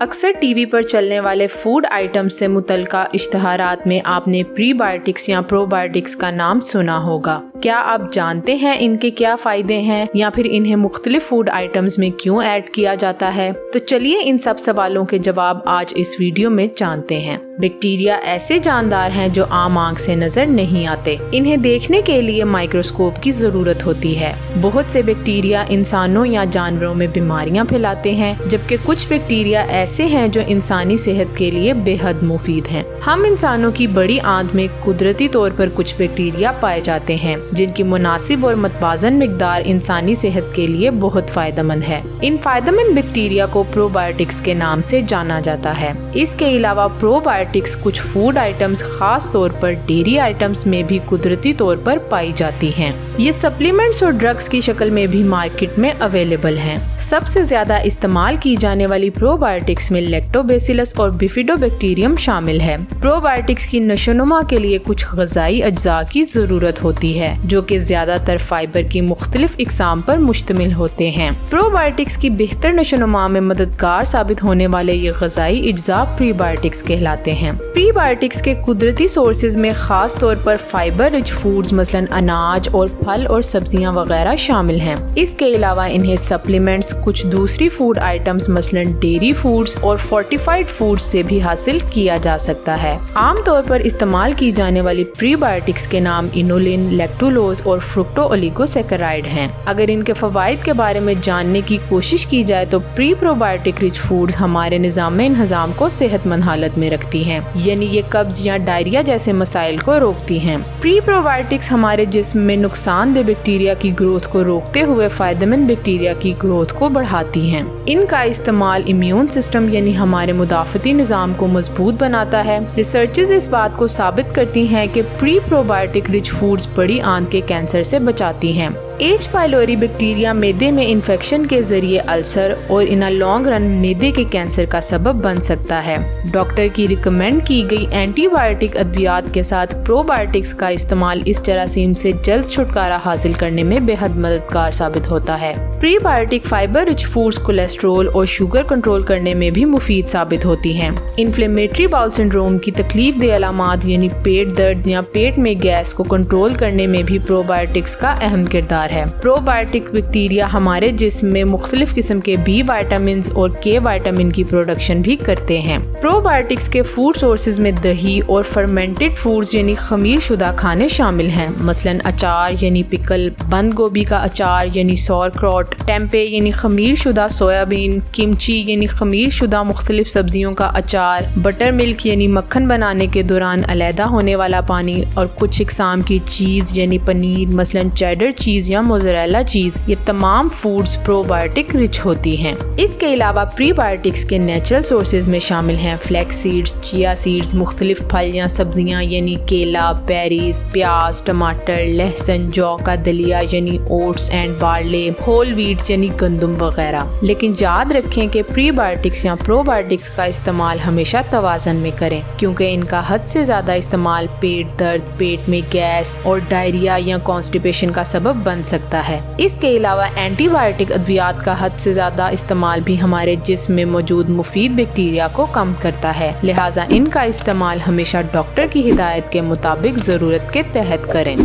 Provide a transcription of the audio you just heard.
اکثر T V پر چلنے والے فوڈ آئٹم سے متعلقہ اشتہارات میں آپ نے پری بایوٹکس یا پرو بایوٹکس کا نام سنا ہوگا۔ کیا آپ جانتے ہیں ان کے کیا فائدے ہیں یا پھر انہیں مختلف فوڈ آئٹمز میں کیوں ایڈ کیا جاتا ہے؟ تو چلیے ان سب سوالوں کے جواب آج اس ویڈیو میں جانتے ہیں۔ بیکٹیریا ایسے جاندار ہیں جو عام آنکھ سے نظر نہیں آتے۔ انہیں دیکھنے کے لیے مائکروسکوپ کی ضرورت ہوتی ہے۔ بہت سے بیکٹیریا انسانوں یا جانوروں میں بیماریاں پھیلاتے ہیں، جبکہ کچھ بیکٹیریا ایسے ہیں جو انسانی صحت کے لیے بے حد مفید ہیں۔ ہم انسانوں کی بڑی آنت میں قدرتی طور پر کچھ بیکٹیریا پائے جاتے ہیں جن کی مناسب اور متوازن مقدار انسانی صحت کے لیے بہت فائدہ مند ہے۔ ان فائدہ مند بیکٹیریا کو پرو بایوٹکس کے نام سے جانا جاتا ہے۔ اس کے علاوہ پرو بایوٹکس کچھ فوڈ آئٹمز، خاص طور پر ڈیری آئٹمز میں بھی قدرتی طور پر پائی جاتی ہیں۔ یہ سپلیمنٹس اور ڈرگز کی شکل میں بھی مارکیٹ میں اویلیبل ہیں۔ سب سے زیادہ استعمال کی جانے والی پرو بایوٹکس میں لیکٹوبیسیلس اور بیفیڈو بیکٹیریم شامل ہے۔ پرو بایوٹکس کی نشوونما کے لیے کچھ غذائی اجزاء کی ضرورت ہوتی ہے جو کہ زیادہ تر فائبر کی مختلف اقسام پر مشتمل ہوتے ہیں۔ پرو بایوٹکس کی بہتر نشوونما میں مددگار ثابت ہونے والے یہ غذائی اجزاء پری بایوٹکس کہلاتے ہیں۔ پری بایوٹکس کے قدرتی سورسز میں خاص طور پر فائبر رچ فوڈز مثلاً اناج اور پھل اور سبزیاں وغیرہ شامل ہیں۔ اس کے علاوہ انہیں سپلیمنٹس، کچھ دوسری فوڈ آئٹمز مثلاً ڈیری فوڈز اور فورٹیفائڈ فوڈز سے بھی حاصل کیا جا سکتا ہے۔ عام طور پر استعمال کی جانے والی پری بایوٹکس کے نام انولین، لیکٹولوز اور فرکٹو اولیگوسیکرائڈ ہیں۔ اگر ان کے فوائد کے بارے میں جاننے کی کوشش کی جائے تو پری پروبایوٹک رچ فوڈز ہمارے نظام انہضام کو صحت مند حالت میں رکھتی ہیں، یعنی یہ قبض یا ڈائریا جیسے مسائل کو روکتی ہیں۔ پری پروبایوٹکس ہمارے جسم میں نقصان دہ بیکٹیریا کی گروتھ کو روکتے ہوئے فائدہ مند بیکٹیریا کی گروتھ کو بڑھاتی ہیں۔ ان کا استعمال امیون سسٹم یعنی ہمارے مدافعتی نظام کو مضبوط بناتا ہے۔ ریسرچز اس بات کو ثابت کرتی ہیں کہ پری پروبایوٹک رچ فوڈز بڑی آنت کے کینسر سے بچاتی ہیں۔ ایچ پائلوری بیکٹیریا معدے میں انفیکشن کے ذریعے السر اور ان لانگ رن معدے کے کینسر کا سبب بن سکتا ہے۔ ڈاکٹر کی ریکمینڈ کی گئی اینٹی بایوٹک ادویات کے ساتھ پرو بایوٹکس کا استعمال اس جراثیم سے جلد چھٹکارا حاصل کرنے میں بے حد مددگار ثابت ہوتا ہے۔ Prebiotic fibre rich foods cholesterol اور شوگر کنٹرول کرنے میں بھی مفید ثابت ہوتی ہیں۔ انفلیمیٹری باؤل سنڈروم کی تکلیف دہ علامات یعنی پیٹ درد یا پیٹ میں گیس کو کنٹرول کرنے میں بھی پرو بایوٹکس کا اہم کردار ہے۔ پرو بایوٹک بیکٹیریا ہمارے جسم میں مختلف قسم کے بی وائٹامنز اور کے وائٹامن کی پروڈکشن بھی کرتے ہیں۔ پرو بایوٹکس کے فوڈ سورسز میں دہی اور فرمنٹڈ فوڈز یعنی خمیر شدہ کھانے شامل ہیں، مثلاً اچار یعنی پکل، بند گوبھی کا اچار یعنی سور کراٹ، ٹیمپے یعنی خمیر شدہ سویابین، کمچی یعنی خمیر شدہ مختلف سبزیوں کا اچار، بٹر ملک یعنی مکھن بنانے کے دوران علیحدہ ہونے والا پانی، اور کچھ اقسام کی چیز یعنی پنیر مثلاً چیڈر چیز یا موزریلا چیز۔ یہ تمام فوڈز پرو بایوٹک رچ ہوتی ہیں۔ اس کے علاوہ پری بایوٹکس کے نیچرل سورسز میں شامل ہیں فلیکس سیڈز، چیا سیڈز، مختلف پھل یا سبزیاں یعنی کیلا، بیریز، پیاز، ٹماٹر، لہسن، جو کا دلیا یعنی oats and barley, whole wheat یعنی گندم وغیرہ۔ لیکن یاد رکھیں کہ پری بایوٹکس یا پرو بایوٹکس کا استعمال ہمیشہ توازن میں کریں، کیونکہ ان کا حد سے زیادہ استعمال پیٹ درد، پیٹ میں گیس اور ڈائریا یا کانسٹیپیشن کا سبب بن سکتا ہے۔ اس کے علاوہ اینٹی بایوٹک ادویات کا حد سے زیادہ استعمال بھی ہمارے جسم میں موجود مفید بیکٹیریا کو کم کرتا ہے، لہٰذا ان کا استعمال ہمیشہ ڈاکٹر کی ہدایت کے مطابق ضرورت کے تحت کریں۔